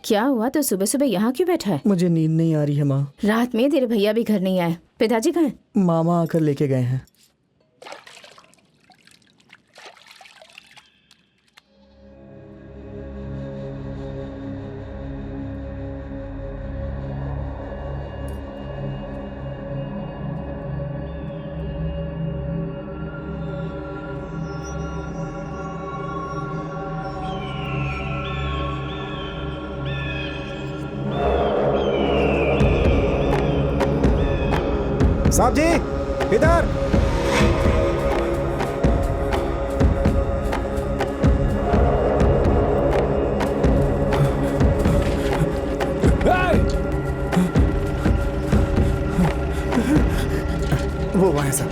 क्या हुआ? तो सुबह सुबह यहाँ क्यों बैठा है? मुझे नींद नहीं आ रही है माँ। रात में तेरे भैया भी घर नहीं आए। पिताजी कहाँ हैं? मामा आकर लेके गए हैं। साहब जी इधर। वो वहां है साहब,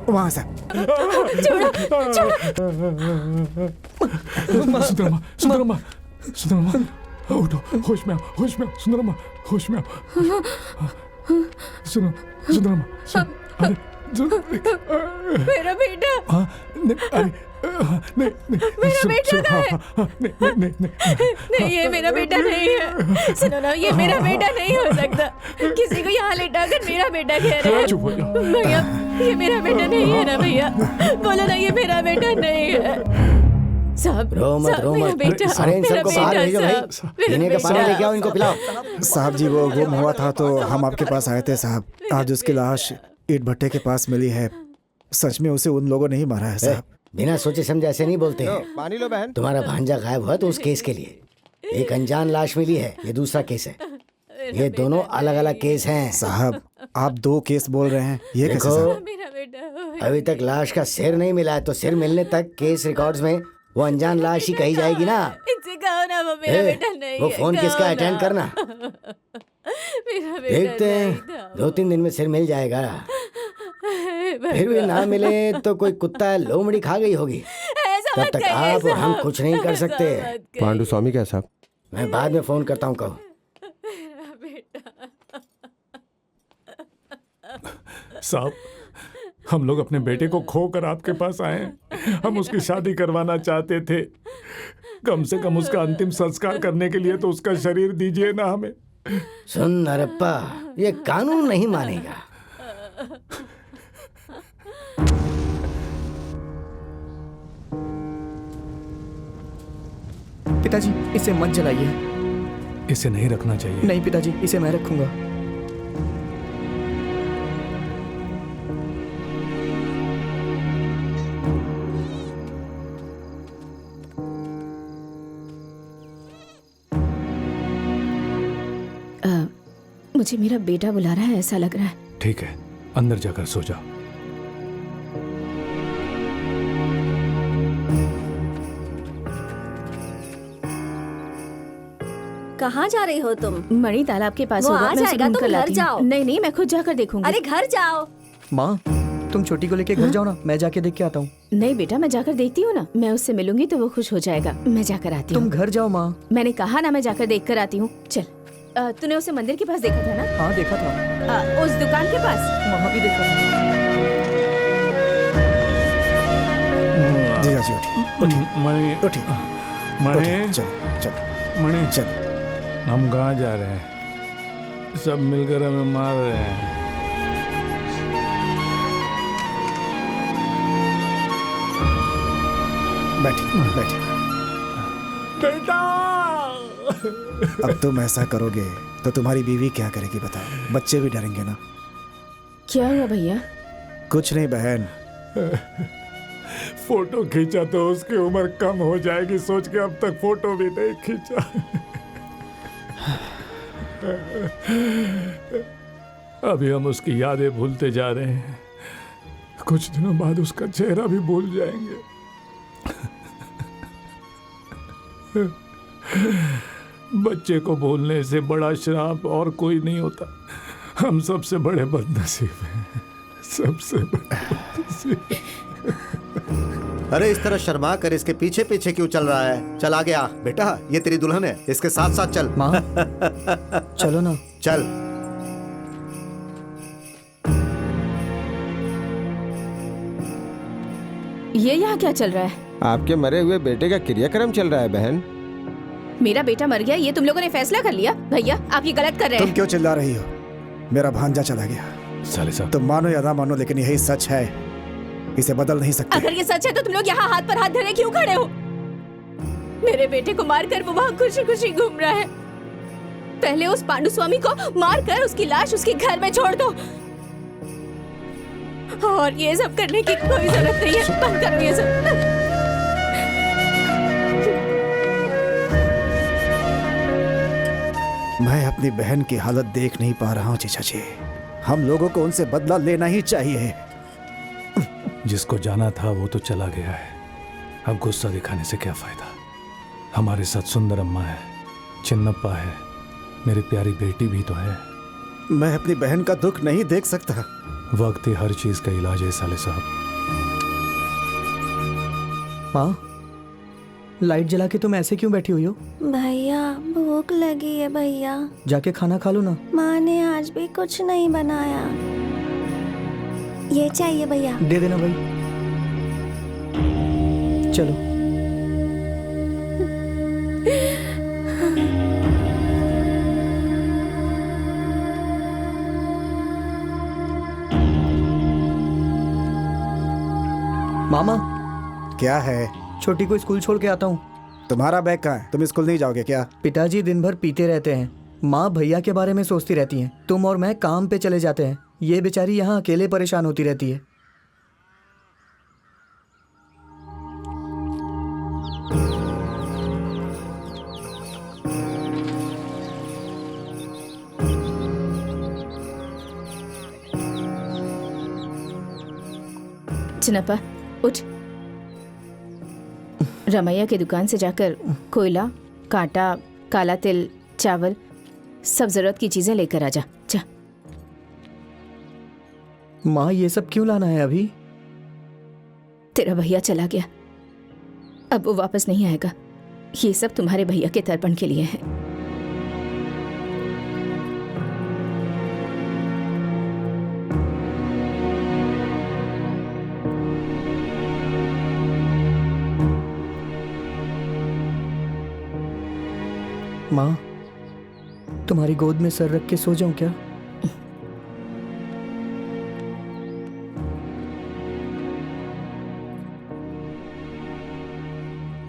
वहां साहब। सुंदरमा, सुंदरमा, सुंदरमा, उठो, होश में आओ, होश में आओ, सुंदरमा, होश में आओ। सुनो, सुंदरमा, अरे मेरा बेटा। हाँ, नहीं, अरे नहीं, मेरा बेटा कहाँ है? नहीं, ये मेरा बेटा नहीं है। सुनो ना, ये मेरा बेटा नहीं हो सकता। किसी को यहाँ लेटा कर मेरा बेटा कह रहे हैं। चुप हो जाओ भैया, ये मेरा बेटा नहीं है ना भैया? बोलो ना, ये मेरा बेटा नहीं है। साहब, रो मत, रो मेरा मत। बेटा, अरे इन सबको बाहर भेजो भाई। पीने का पानी लेके आओ, इनको पिलाओ। साहब जी वो गुम हुआ था तो हम आपके पास आए थे साहब। आज उसकी लाश ईट भट्टे के पास मिली है। सच में उसे उन लोगों ने ही मारा है साहब। बिना सोचे समझे ऐसे नहीं बोलते हैं। पानी लो बहन। तुम्हारा भांजा गायब हुआ तो उस केस के लिए एक अनजान लाश मिली है, ये दूसरा केस है। ये दोनों अलग अलग केस हैं साहब आप दो केस बोल रहे हैं, ये कैसे देखो, साहब? मेरा बेटा। अभी तक लाश का सिर नहीं मिला है, तो सिर मिलने तक केस रिकॉर्ड्स में वो अनजान लाश ही कही जाएगी ना। इनसे कहो ना, वो मेरा बेटा नहीं वो है। फोन कहो किसका ना। अटेंड करना। मेरा बेटा देखते नहीं हैं, था। 2-3 दिन में सिर मिल जाएगा। फिर भी ना मिले तो कोई कुत्ता लोमड़ी खा गई होगी। ऐसा तब मत तक कहिए आप और हम साहब। कुछ नहीं कर ऐसा सकते। मत कहिए। पांडु स्वामी क्या साहब? मैं बाद में फोन करता हूँ, कहो। मेरा बेटा। साहब, हम लोग अपने बेटे को खोकर आपके पास आए हैं। हम उसकी शादी करवाना चाहते थे। कम से कम उसका अंतिम संस्कार करने के लिए तो उसका शरीर दीजिए ना हमें। सुन नरप्पा, ये कानून नहीं मानेगा। पिताजी इसे मत जलाइए। इसे नहीं रखना चाहिए। नहीं पिताजी, इसे मैं रखूंगा। मुझे मेरा बेटा बुला रहा है, ऐसा लग रहा है। ठीक है, अंदर जाकर सो जाओ। कहाँ जा रही हो तुम? मणि तालाब के पास वो होगा, आ मैं उसे जाएगा, ढूंढ कर तुम घर लाती हूँ। जाओ। नहीं, मैं खुद जाकर देखूंगी। अरे घर जाओ। माँ तुम छोटी को लेके घर जाओ ना, मैं जाके देख के आता हूँ। नहीं बेटा, मैं जाकर देखती हूँ ना। मैं उससे मिलूंगी तो वो खुश हो जाएगा। मैं जाकर आती तुम हूँ। घर जाओ माँ। मैंने कहा ना, मैं जाकर देख कर आती हूँ। चल। तूने उसे मंदिर के पास देखा था ना? हाँ देखा था। उस दुकान के पास? वहाँ भी देखा था। जीजा जी उठिए, मणि, उठिए, मणि, चल चल मणि, चल। हम कहाँ जा रहे हैं? सब मिलकर हमें मार रहे हैं। बैठिए बैठिए। बेटा! अब तुम ऐसा करोगे तो तुम्हारी बीवी क्या करेगी बताओ? बच्चे भी डरेंगे ना। क्या हुआ भैया? कुछ नहीं बहन। फोटो खींचा तो उसकी उम्र कम हो जाएगी सोच के अब तक फोटो भी नहीं खींचा। अभी हम उसकी यादें भूलते जा रहे हैं। कुछ दिनों बाद उसका चेहरा भी भूल जाएंगे। बच्चे को भूलने से बड़ा श्राप और कोई नहीं होता। हम सबसे बड़े बदनसीब हैं, सबसे बड़े बदनसीब। अरे इस तरह शर्मा कर इसके पीछे पीछे क्यों चल रहा है? चल आगे आ बेटा, ये तेरी दुल्हन है, इसके साथ साथ चल। माँ चलो ना। चल। ये यहाँ क्या चल रहा है? आपके मरे हुए बेटे का क्रियाक्रम चल रहा है बहन। मेरा बेटा मर गया, ये तुम लोगों ने फैसला कर लिया? भैया आप ये गलत कर रहे तुम हैं। क्यों चिल्ला रही हो? मेरा भांजा चला गया। साले साहब, तुम मानो या ना मानो, लेकिन यही सच है, इसे बदल नहीं सकते। अगर ये सच है तो तुम लोग यहाँ हाथ पर हाथ धरे क्यों खड़े हो? मेरे बेटे को मारकर वो वहाँ खुशी खुशी घूम रहा है। पहले उस पांडु स्वामी को मारकर उसकी लाश उसके घर में छोड़ दो, और ये सब करने की कोई जरूरत नहीं है। बंद करो ये सब। मैं अपनी बहन की हालत देख नहीं पा रहा हूँ जीजा जी। हम लोगों को उनसे बदला लेना ही चाहिए। जिसको जाना था वो तो चला गया है, अब गुस्सा दिखाने से क्या फायदा। हमारे साथ सुंदर अम्मा है, चिन्नप्पा है, मेरी प्यारी बेटी भी तो है। मैं अपनी बहन का दुख नहीं देख सकता। वक्त ही हर चीज का इलाज है साले साहब। माँ, लाइट जला के तुम ऐसे क्यों बैठी हुई हो? भैया भूख लगी है भैया। जाके खाना खा लो ना। माँ ने आज भी कुछ नहीं बनाया। ये चाहिए भैया। दे देना भाई। चलो। मामा, क्या है? छोटी को स्कूल छोड़ के आता हूँ। तुम्हारा बैग कहाँ है? तुम स्कूल नहीं जाओगे क्या? पिताजी दिन भर पीते रहते हैं, माँ भैया के बारे में सोचती रहती हैं। तुम और मैं काम पे चले जाते हैं, ये बेचारी यहाँ अकेले परेशान होती रहती है। चिन्नप्पा उठ, रमैया की दुकान से जाकर कोयला, कांटा, काला तिल, चावल, सब जरूरत की चीजें लेकर आ जा। जा। माँ, ये सब क्यों लाना है अभी? तेरा भैया चला गया, अब वो वापस नहीं आएगा। ये सब तुम्हारे भैया के तर्पण के लिए है। माँ, तुम्हारी गोद में सर रख के सो जाऊं क्या?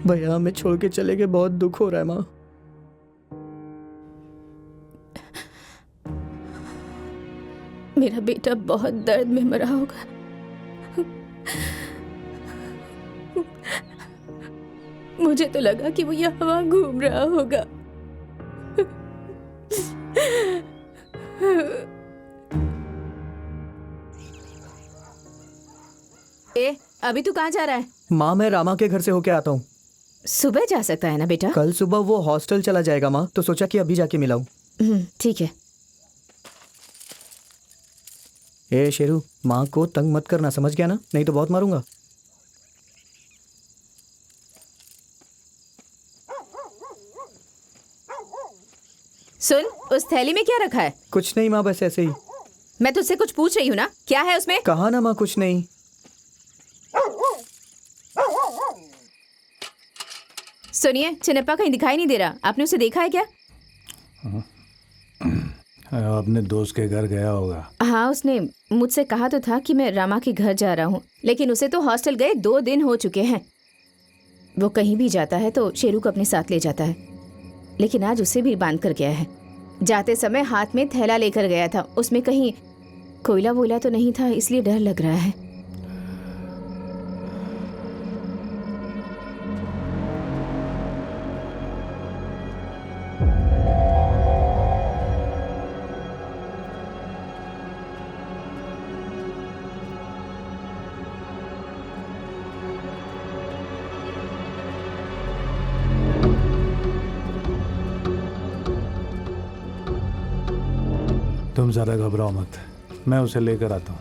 भैया हमें छोड़ के चले गए, बहुत दुख हो रहा है माँ। मेरा बेटा बहुत दर्द में मरा होगा। मुझे तो लगा कि वो यहाँ घूम रहा होगा। अभी तू कहाँ जा रहा है? माँ, मैं रामा के घर से होके आता हूँ। सुबह जा सकता है ना बेटा? कल सुबह वो हॉस्टल चला जाएगा माँ, तो सोचा कि अभी जाके मिलाऊं। ठीक है। ए शेरू, माँ को तंग मत करना, समझ गया ना? नहीं तो बहुत मारूंगा। सुन, उस थैली में क्या रखा है? कुछ नहीं माँ, बस ऐसे ही। मैं तुझसे कुछ पूछ रही हूँ ना, क्या है उसमें? कहा ना माँ, कुछ नहीं। सुनिए, चिन्नप्पा कहीं दिखाई नहीं दे रहा, आपने उसे देखा है क्या? अपने दोस्त के घर गया होगा। हाँ, उसने मुझसे कहा तो था कि मैं रामा के घर जा रहा हूँ, लेकिन उसे तो हॉस्टल गए 2 दिन हो चुके हैं। वो कहीं भी जाता है तो शेरू को अपने साथ ले जाता है, लेकिन आज उसे भी बांध कर गया है। जाते समय हाथ में थैला लेकर गया था, उसमें कहीं कोयला वोयला तो नहीं था, इसलिए डर लग रहा है। तुम ज़्यादा घबराओ मत, मैं उसे लेकर आता हूँ।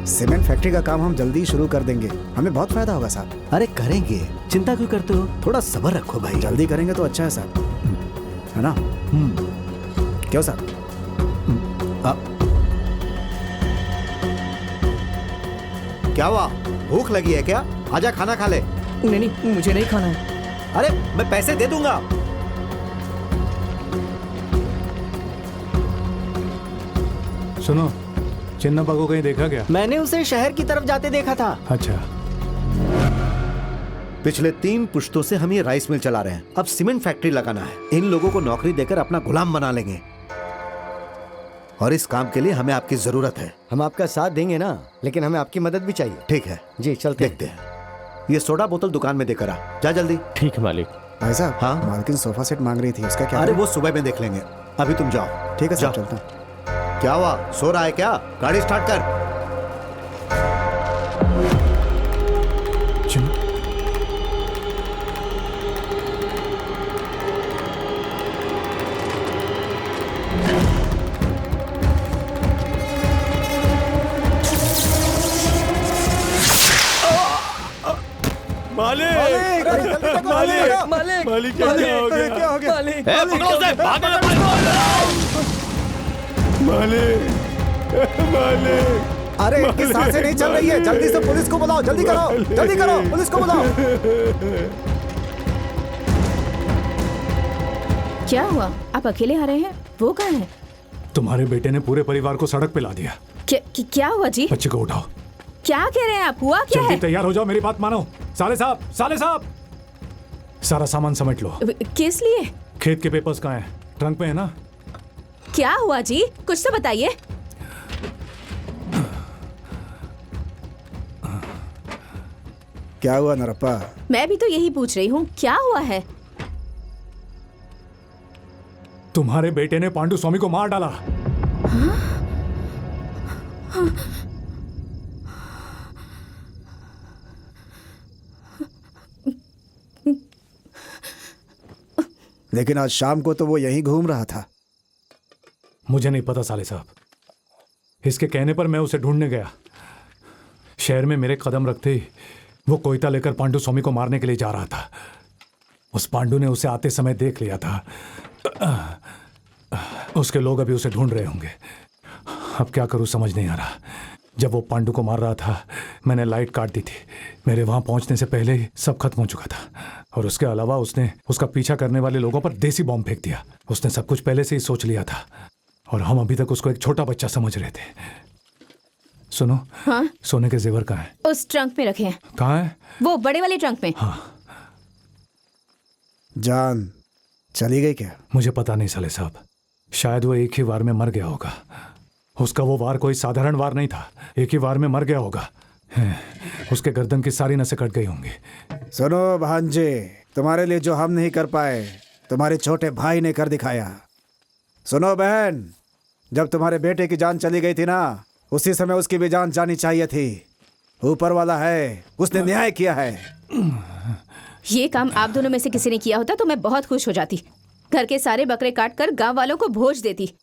सीमेंट फैक्ट्री का काम हम जल्दी शुरू कर देंगे, हमें बहुत फायदा होगा साहब। अरे करेंगे, चिंता क्यों करते हो? थोड़ा सब्र रखो भाई। जल्दी करेंगे तो अच्छा है साहब, है ना? क्यों साहब? क्या हुआ, भूख लगी है क्या? आजा खाना खा ले। नहीं नहीं, मुझे नहीं खाना है। अरे मैं पैसे दे दूंगा। सुनो, चिन्नप्पा को कहीं देखा क्या? मैंने उसे शहर की तरफ जाते देखा था। अच्छा, पिछले 3 पुश्तों से हम ये राइस मिल चला रहे हैं, अब सीमेंट फैक्ट्री लगाना है। इन लोगों को नौकरी देकर अपना गुलाम बना लेंगे और इस काम के लिए हमें आपकी जरूरत है। हम आपका साथ देंगे ना, लेकिन हमें आपकी मदद भी चाहिए। ठीक है, जी चलते हैं। देखते हैं। ये सोडा बोतल दुकान में देकर आ, जा जल्दी। ठीक है मालिक। भाई साहब, हाँ? मालकिन सोफा सेट मांग रही थी, उसका क्या? अरे वो सुबह में देख लेंगे, अभी तुम जाओ। ठीक है जाओ। साहब, चलता हूँ। क्या हुआ, सो रहा है क्या? गाड़ी स्टार्ट कर। मालिक क्या हो गया? क्या हो गया? अरे इनकी सांसें नहीं चल रही है, जल्दी से पुलिस को बुलाओ, जल्दी करो, जल्दी करो, पुलिस को बुलाओ। क्या हुआ? आप अकेले आ रहे हैं? वो कहाँ है? तुम्हारे बेटे ने पूरे परिवार को सड़क पे ला दिया। क्या हुआ जी? बच्चे को उठाओ। क्या कह रहे हैं आप? हुआ क्या जल्दी है? तैयार हो जाओ, मेरी बात मानो। साले साहब, सारा सामान समेट लो। किस लिए? खेत के पेपर्स कहाँ हैं? ट्रंक में है ना? क्या हुआ जी? कुछ तो बताइए। क्या हुआ नरप्पा? मैं भी तो यही पूछ रही हूँ, क्या हुआ है? तुम्हारे बेटे ने पांडु स्वामी को मार डाला। लेकिन आज शाम को तो वो यहीं घूम रहा था। मुझे नहीं पता साले साहब, इसके कहने पर मैं उसे ढूंढने गया। शहर में मेरे कदम रखते ही वो कोयता लेकर पांडु स्वामी को मारने के लिए जा रहा था। उस पांडु ने उसे आते समय देख लिया था। उसके लोग अभी उसे ढूंढ रहे होंगे। अब क्या करूं समझ नहीं आ रहा। जब वो पांडु को मार रहा था मैंने लाइट काट दी थी। मेरे वहां पहुंचने से पहले ही सब खत्म हो चुका था। और उसके अलावा उसने उसका पीछा करने वाले लोगों पर देसी बॉम्ब फेंक दिया। उसने सब कुछ पहले से ही सोच लिया था और हम अभी तक उसको एक छोटा बच्चा समझ रहे थे। सुनो, हाँ? सोने के जेवर कहाँ हैं? उस ट्रंक में रखे हैं। कहाँ है? वो बड़े वाले ट्रंक में। हाँ। जान चली गई क्या? मुझे पता नहीं साले साहब, शायद वो एक ही वार में मर गया होगा। उसका वो वार कोई साधारण वार नहीं था, एक ही वार में मर गया होगा। उसके गर्दन की सारी नसें कट गई होंगी। सुनो भांजे, तुम्हारे लिए जो हम नहीं कर पाए तुम्हारे छोटे भाई ने कर दिखाया। सुनो बहन, जब तुम्हारे बेटे की जान चली गई थी ना, उसी समय उसकी भी जान जानी चाहिए थी। ऊपर वाला है, उसने न्याय किया है। ये काम आप दोनों में से किसी ने किया होता तो मैं बहुत खुश हो जाती। घर के सारे बकरे काट कर गांव वालों को भोज देती।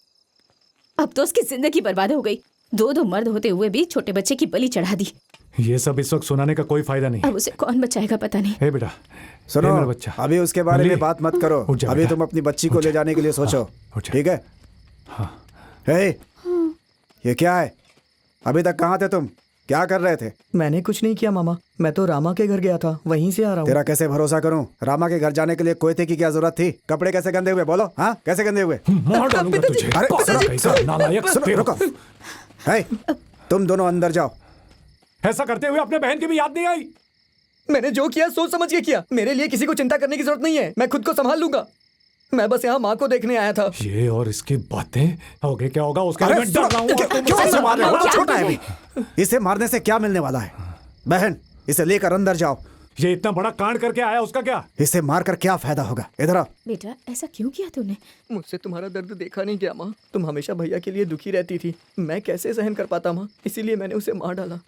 अब तो उसकी जिंदगी बर्बाद हो गई। 2 मर्द होते हुए भी छोटे बच्चे की बलि चढ़ा दी। ये सब इस वक्त सुनाने का कोई फायदा नहीं। अब उसे कौन बचाएगा पता नहीं। हे बेटा, सुनो, मेरा बच्चा, अभी उसके बारे में बात मत करो। उठ जा अभी बेटा। तुम अपनी बच्ची को ले जाने के लिए सोचो। उठ जा। ठीक है? हाँ। हे, ये क्या है? अभी तक कहाँ थे तुम? क्या कर रहे थे? मैंने कुछ नहीं किया मामा, मैं तो रामा के घर गया था, वहीं से आ रहा हूँ। तेरा कैसे भरोसा करूं? रामा के घर जाने के लिए कोयते की क्या जरूरत थी? कपड़े कैसे गंदे हुए? बोलो, हाँ कैसे गंदे हुए? मार डालूंगा तुझे। अरे, पागल सुनो, कैसा नालायक। सुनो, तेरा- रुको। हे, तुम दोनों अंदर जाओ। ऐसा करते हुए अपने बहन की भी याद नहीं आई? मैंने जो किया सोच समझ के किया। मेरे लिए किसी को चिंता करने की जरूरत नहीं है, मैं खुद को संभाल लूंगा। मैं बस यहाँ माँ को देखने आया था। ये और इसकी बातें, आगे क्या होगा उसका अरे, मैं डर रहा हूँ। क्यों इसे मार रहे हो? छोटा है अभी। इसे मारने से क्या मिलने वाला है? बहन, इसे लेकर अंदर जाओ। ये इतना बड़ा कांड करके आया, उसका क्या? इसे मारकर क्या फायदा होगा? इधर आओ। बेटा ऐसा क्यों किया तूने? मुझसे तुम्हारा दर्द देखा नहीं गया माँ। तुम हमेशा भैया के लिए दुखी रहती थी, मैं कैसे सहन कर पाता माँ, इसीलिए मैंने उसे मार डाला।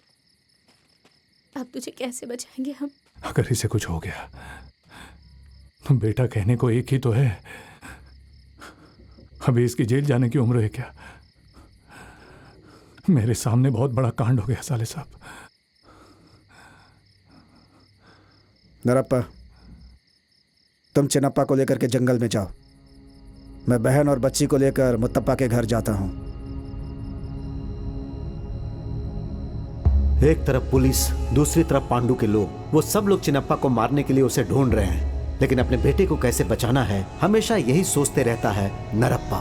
अब तुझे कैसे बचाएंगे हम? अगर इसे कुछ हो गया तो बेटा कहने को एक ही तो है। अभी इसकी जेल जाने की उम्र है क्या? मेरे सामने बहुत बड़ा कांड हो गया साले साहब। नरप्पा, तुम चिन्नप्पा को लेकर के जंगल में जाओ। मैं बहन और बच्ची को लेकर मुत्तप्पा के घर जाता हूँ। एक तरफ पुलिस, दूसरी तरफ पांडु के लोग, वो सब लोग चिन्नप्पा को मारने के लिए उसे ढूंढ रहे हैं, लेकिन अपने बेटे को कैसे बचाना है हमेशा यही सोचते रहता है नरप्पा।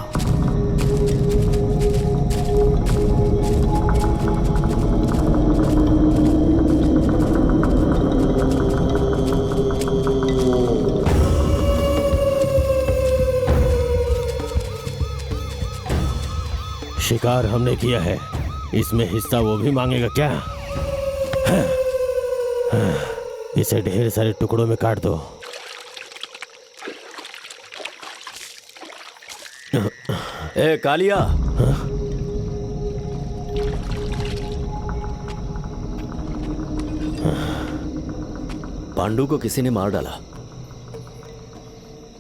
शिकार हमने किया है, इसमें हिस्सा वो भी मांगेगा क्या? इसे ढेर सारे टुकड़ों में काट दो। ए कालिया, पांडु को किसी ने मार डाला।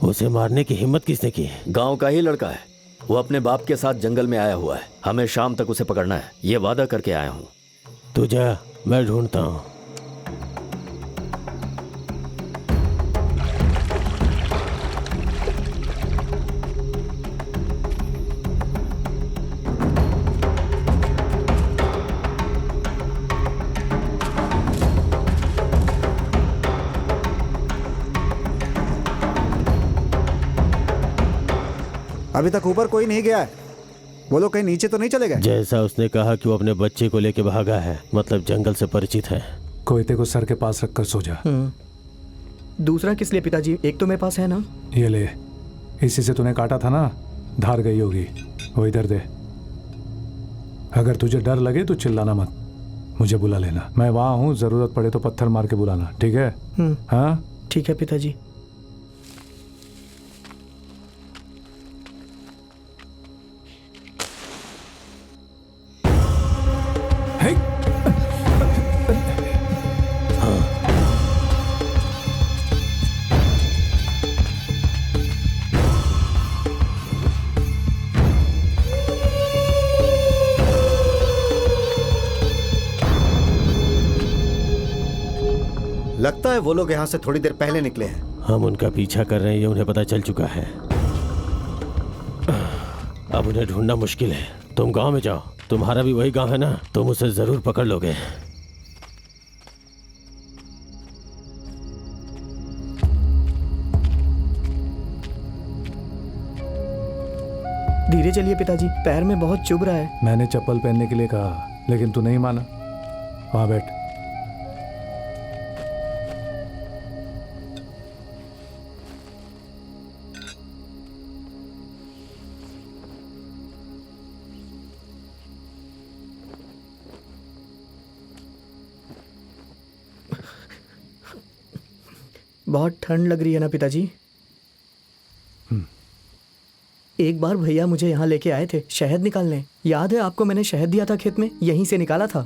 उसे मारने की हिम्मत किसने की? गांव का ही लड़का है, वो अपने बाप के साथ जंगल में आया हुआ है। हमें शाम तक उसे पकड़ना है, ये वादा करके आया हूँ। तू जा, मैं ढूंढता हूँ। अभी तक ऊपर कोई नहीं गया है। वो लोग कहीं नीचे तो नहीं चले गए? जैसा उसने कहा कि वो अपने बच्चे को लेके भागा है, मतलब जंगल से परिचित है। कोयते को सर के पास रखकर सो जा। दूसरा किस लिए पिताजी? एक तो मेरे पास है ना। ये ले, इसी से तूने काटा था ना, धार गई होगी, वो इधर दे। अगर तुझे डर लगे तो चिल्लाना मत, मुझे बुला लेना, मैं वहाँ हूँ, जरूरत पड़े तो पत्थर मार के बुलाना, ठीक है? हाँ ठीक है पिताजी। लगता है वो लोग यहाँ से थोड़ी देर पहले निकले हैं। हम उनका पीछा कर रहे हैं, ये उन्हें पता चल चुका है। अब उन्हें ढूंढना मुश्किल है। तुम गांव में जाओ, तुम्हारा भी वही गांव है ना, तुम उसे जरूर पकड़ लोगे। धीरे चलिए पिताजी, पैर में बहुत चुभ रहा है। मैंने चप्पल पहनने के लिए कहा, लेकिन तू नहीं माना। वहाँ बैठ। बहुत ठंड लग रही है ना पिताजी? एक बार भैया मुझे यहाँ लेके आए थे शहद निकालने। याद है आपको? मैंने शहद दिया था खेत में, यहीं से निकाला था।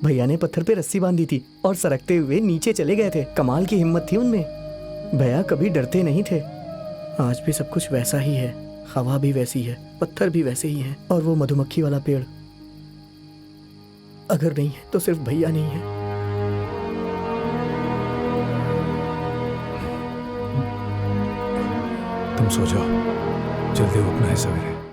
भैया ने पत्थर पे रस्सी बांधी थी और सरकते हुए नीचे चले गए थे। कमाल की हिम्मत थी उनमें। भैया कभी डरते नहीं थे। आज भी सब कुछ वैसा ही है, हवा भी वैसी है, पत्थर भी वैसे ही है, और वो मधुमक्खी वाला पेड़ अगर नहीं है तो सिर्फ भैया नहीं है। तुम सो जाओ, जल्दी उठना है सवेरे।